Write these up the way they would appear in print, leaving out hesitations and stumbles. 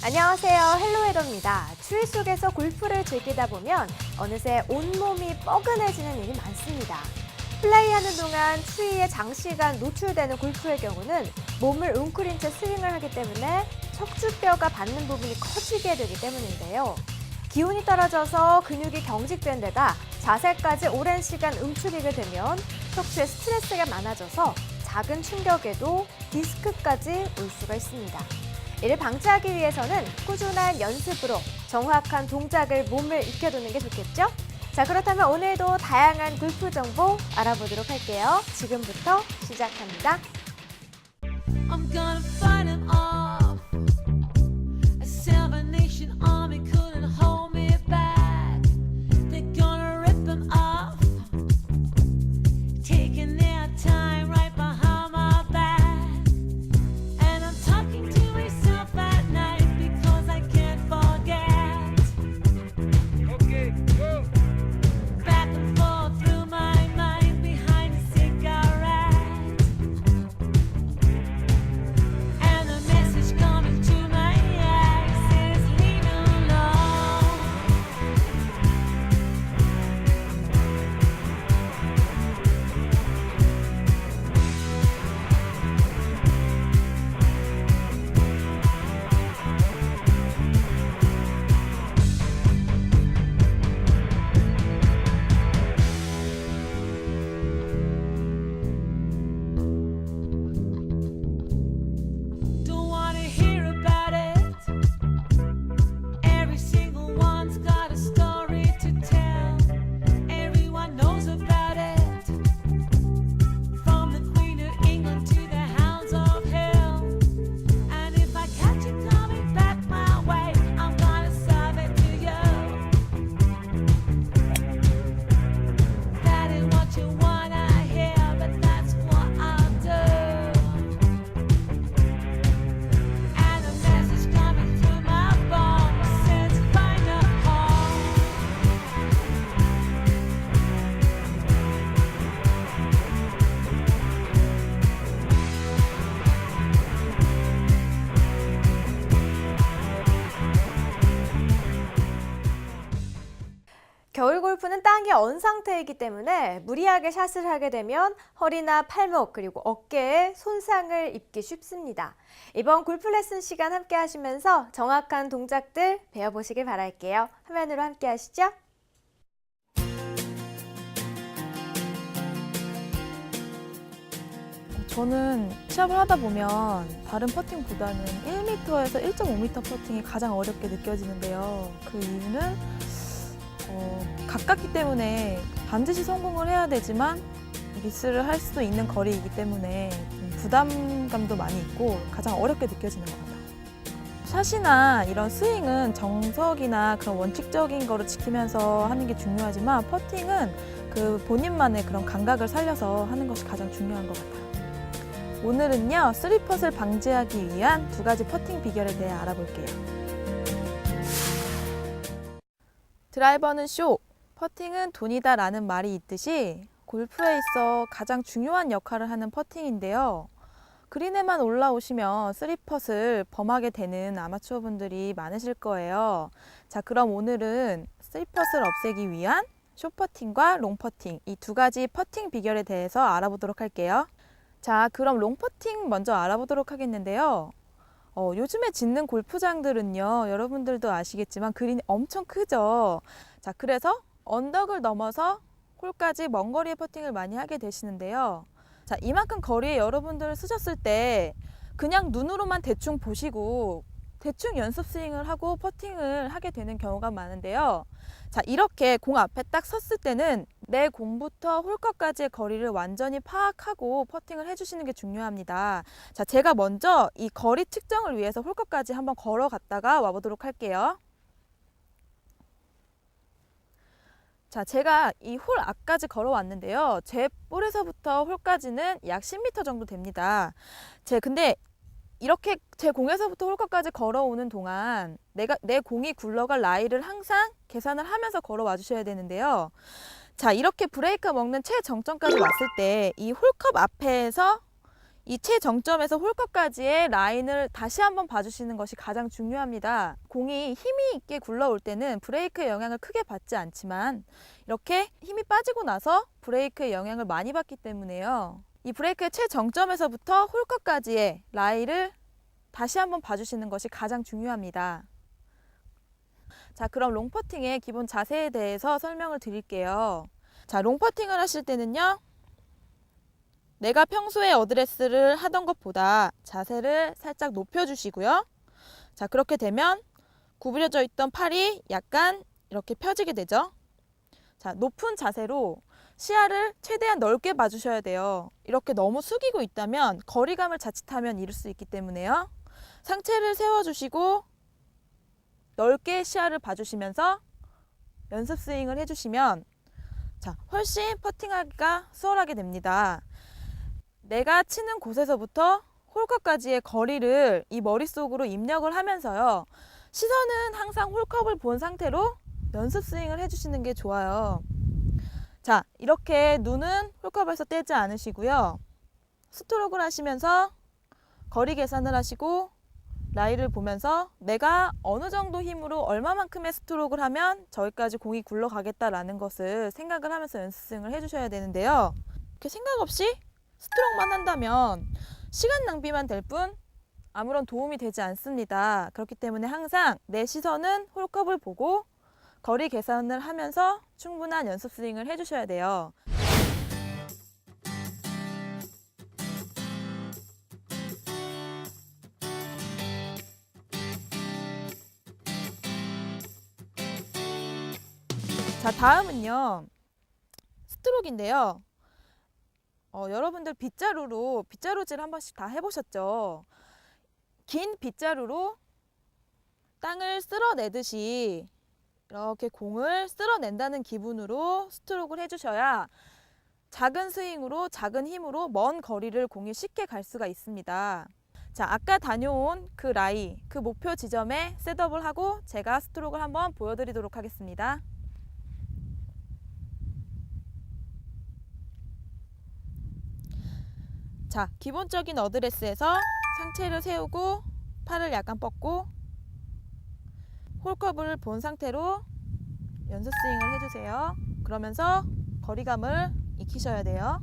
안녕하세요. 헬로헤더입니다. 추위 속에서 골프를 즐기다 보면 어느새 온몸이 뻐근해지는 일이 많습니다. 플레이하는 동안 추위에 장시간 노출되는 골프의 경우는 몸을 웅크린 채 스윙을 하기 때문에 척추뼈가 받는 부분이 커지게 되기 때문인데요. 기온이 떨어져서 근육이 경직된 데다 자세까지 오랜 시간 움츠리게 되면 척추에 스트레스가 많아져서 작은 충격에도 디스크까지 올 수가 있습니다. 이를 방지하기 위해서는 꾸준한 연습으로 정확한 동작을 몸을 익혀두는 게 좋겠죠? 자, 그렇다면 오늘도 다양한 골프 정보 알아보도록 할게요. 지금부터 시작합니다. I'm gonna fight it off. A Salvation Nation army couldn't hold me back. They're gonna rip them off. Taking their time right behind my back. And I'm talking to myself at night because I can't forget. Okay, go. Back and forth through my mind behind a cigarette. And the message coming to my eyes says leave me alone. Don't wanna hear about it. Every single one's got a story to tell. Everyone knows about it. From the Queen of England to the hounds of hell. And if I catch it coming back my way, I'm gonna serve it to you. That ain't what you wanna hear, but that's what I'll do. And a message coming through my bones says find a home. 겨울 골프는 땅이 언 상태이기 때문에 무리하게 샷을 하게 되면 허리나 팔목 그리고 어깨에 손상을 입기 쉽습니다. 이번 골프 레슨 시간 함께 하시면서 정확한 동작들 배워보시길 바랄게요. 화면으로 함께 하시죠. 저는 시합을 하다 보면 다른 퍼팅보다는 1m에서 1.5m 퍼팅이 가장 어렵게 느껴지는데요. 그 이유는 가깝기 때문에 반드시 성공을 해야 되지만 미스를 할 수도 있는 거리이기 때문에 좀 부담감도 많이 있고 가장 어렵게 느껴지는 것 같아요. 샷이나 이런 스윙은 정석이나 그런 원칙적인 거를 지키면서 하는 게 중요하지만 퍼팅은 그 본인만의 그런 감각을 살려서 하는 것이 가장 중요한 것 같아요. 오늘은요, 3펫을 방지하기 위한 2가지 퍼팅 비결에 대해 알아볼게요. 드라이버는 쇼, 퍼팅은 돈이다 라는 말이 있듯이 골프에 있어 가장 중요한 역할을 하는 퍼팅인데요. 그린에만 올라오시면 3펫을 범하게 되는 아마추어 분들이 많으실 거예요. 자, 그럼 오늘은 3펫을 없애기 위한 숏퍼팅과 롱퍼팅, 이 2가지 퍼팅 비결에 대해서 알아보도록 할게요. 자, 그럼 롱퍼팅 먼저 알아보도록 하겠는데요. 요즘에 짓는 골프장들은요, 여러분들도 아시겠지만 그린이 엄청 크죠. 자, 그래서 언덕을 넘어서 홀까지 먼 거리의 퍼팅을 많이 하게 되시는데요. 자, 이만큼 거리에 여러분들 쓰셨을 때 그냥 눈으로만 대충 보시고 대충 연습 스윙을 하고 퍼팅을 하게 되는 경우가 많은데요. 자, 이렇게 공 앞에 딱 섰을 때는 내 공부터 홀컵까지의 거리를 완전히 파악하고 퍼팅을 해주시는 게 중요합니다. 자, 제가 먼저 이 거리 측정을 위해서 홀컵까지 한번 걸어갔다가 와보도록 할게요. 자, 제가 이 홀 앞까지 걸어왔는데요. 제 볼에서부터 홀까지는 약 10m 정도 됩니다. 근데 이렇게 제 공에서부터 홀컵까지 걸어오는 동안 내 공이 굴러갈 라이를 항상 계산을 하면서 걸어와 주셔야 되는데요. 자, 이렇게 브레이크 먹는 최정점까지 왔을 때 이 홀컵 앞에서 이 최정점에서 홀컵까지의 라인을 다시 한번 봐주시는 것이 가장 중요합니다. 공이 힘이 있게 굴러올 때는 브레이크의 영향을 크게 받지 않지만 이렇게 힘이 빠지고 나서 브레이크의 영향을 많이 받기 때문에요. 이 브레이크의 최정점에서부터 홀컵까지의 라인을 다시 한번 봐주시는 것이 가장 중요합니다. 자, 그럼 롱퍼팅의 기본 자세에 대해서 설명을 드릴게요. 자, 롱퍼팅을 하실 때는요, 내가 평소에 어드레스를 하던 것보다 자세를 살짝 높여주시고요. 자, 그렇게 되면 구부려져 있던 팔이 약간 이렇게 펴지게 되죠. 자, 높은 자세로 시야를 최대한 넓게 봐주셔야 돼요. 이렇게 너무 숙이고 있다면 거리감을 자칫하면 잃을 수 있기 때문에요. 상체를 세워주시고 넓게 시야를 봐주시면서 연습 스윙을 해주시면 자, 훨씬 퍼팅하기가 수월하게 됩니다. 내가 치는 곳에서부터 홀컵까지의 거리를 이 머릿속으로 입력을 하면서요. 시선은 항상 홀컵을 본 상태로 연습 스윙을 해주시는 게 좋아요. 자, 이렇게 눈은 홀컵에서 떼지 않으시고요. 스트로크를 하시면서 거리 계산을 하시고 라이를 보면서 내가 어느 정도 힘으로 얼마만큼의 스트로크를 하면 저기까지 공이 굴러가겠다라는 것을 생각을 하면서 연습 스윙을 해주셔야 되는데요. 이렇게 생각 없이 스트로크만 한다면 시간 낭비만 될 뿐 아무런 도움이 되지 않습니다. 그렇기 때문에 항상 내 시선은 홀컵을 보고 거리 계산을 하면서 충분한 연습 스윙을 해주셔야 돼요. 자, 다음은요, 스트로크인데요. 여러분들 빗자루질 한 번씩 다 해보셨죠? 긴 빗자루로 땅을 쓸어내듯이 이렇게 공을 쓸어낸다는 기분으로 스트로크를 해주셔야 작은 스윙으로 작은 힘으로 먼 거리를 공이 쉽게 갈 수가 있습니다. 자, 아까 다녀온 그 라이, 그 목표 지점에 셋업을 하고 제가 스트로크를 한번 보여드리도록 하겠습니다. 자, 기본적인 어드레스에서 상체를 세우고 팔을 약간 뻗고 홀컵을 본 상태로 연습 스윙을 해주세요. 그러면서 거리감을 익히셔야 돼요.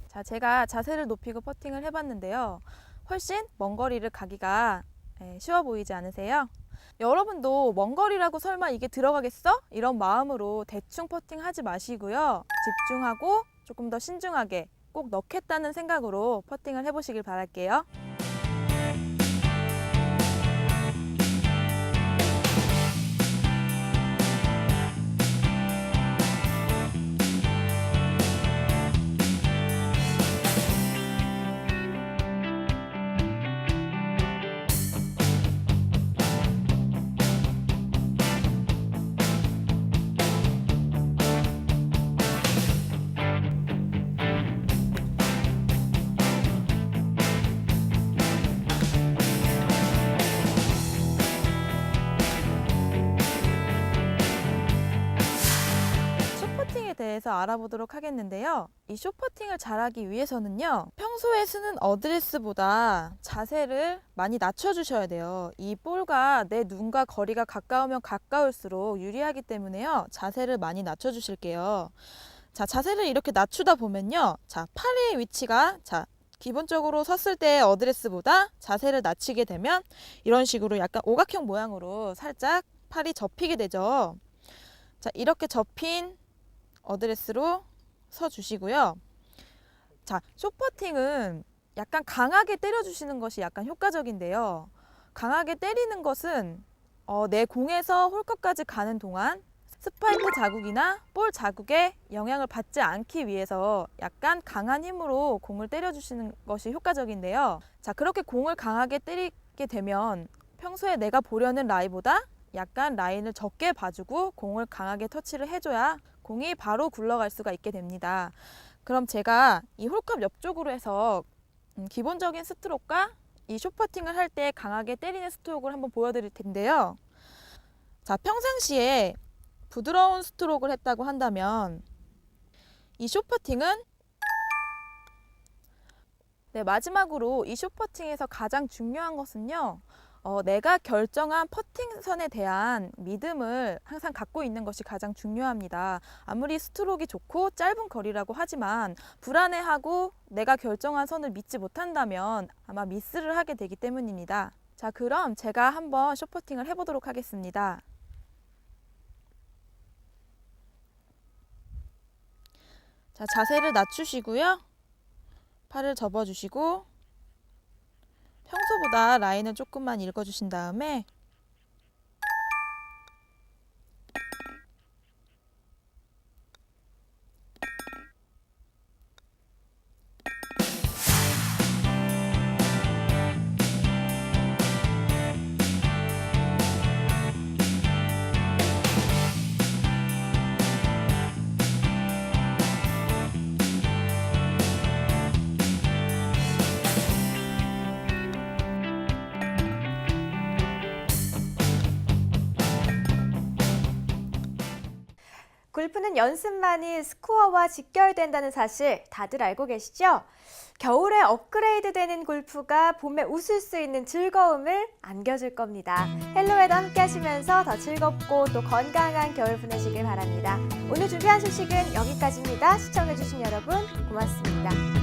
자, 제가 자세를 높이고 퍼팅을 해봤는데요. 훨씬 먼 거리를 가기가 쉬워 보이지 않으세요? 여러분도 먼 거리라고 설마 이게 들어가겠어? 이런 마음으로 대충 퍼팅하지 마시고요. 집중하고 조금 더 신중하게 꼭 넣겠다는 생각으로 퍼팅을 해보시길 바랄게요. 숏퍼팅에 대해서 알아보도록 하겠는데요. 이 숏퍼팅을 잘하기 위해서는요, 평소에 쓰는 어드레스보다 자세를 많이 낮춰주셔야 돼요. 이 볼과 내 눈과 거리가 가까우면 가까울수록 유리하기 때문에요. 자세를 많이 낮춰주실게요. 자, 자세를 이렇게 낮추다 보면요, 자, 팔의 위치가 기본적으로 섰을 때의 어드레스보다 자세를 낮추게 되면 이런 식으로 약간 오각형 모양으로 살짝 팔이 접히게 되죠. 자, 이렇게 접힌 어드레스로 서 주시고요. 자, 숏퍼팅은 약간 강하게 때려주시는 것이 약간 효과적인데요. 강하게 때리는 것은 내 공에서 홀컵까지 가는 동안 스파이크 자국이나 볼 자국에 영향을 받지 않기 위해서 약간 강한 힘으로 공을 때려주시는 것이 효과적인데요. 자, 그렇게 공을 강하게 때리게 되면 평소에 내가 보려는 라이보다 약간 라인을 적게 봐주고 공을 강하게 터치를 해줘야 공이 바로 굴러갈 수가 있게 됩니다. 그럼 제가 이 홀컵 옆쪽으로 해서 기본적인 스트로크와 이 숏퍼팅을 할 때 강하게 때리는 스트로크를 한번 보여드릴 텐데요. 자, 평상시에 부드러운 스트로크를 했다고 한다면 이 숏퍼팅은 마지막으로 이 숏퍼팅에서 가장 중요한 것은요. 내가 결정한 퍼팅선에 대한 믿음을 항상 갖고 있는 것이 가장 중요합니다. 아무리 스트로크가 좋고 짧은 거리라고 하지만 불안해하고 내가 결정한 선을 믿지 못한다면 아마 미스를 하게 되기 때문입니다. 자, 그럼 제가 한번 숏퍼팅을 해보도록 하겠습니다. 자, 자세를 낮추시고요. 팔을 접어주시고 평소보다 라인을 조금만 읽어주신 다음에 골프는 연습만이 스코어와 직결된다는 사실 다들 알고 계시죠? 겨울에 업그레이드되는 골프가 봄에 웃을 수 있는 즐거움을 안겨줄 겁니다. 헬로에도 함께 하시면서 더 즐겁고 또 건강한 겨울 보내시길 바랍니다. 오늘 준비한 소식은 여기까지입니다. 시청해주신 여러분 고맙습니다.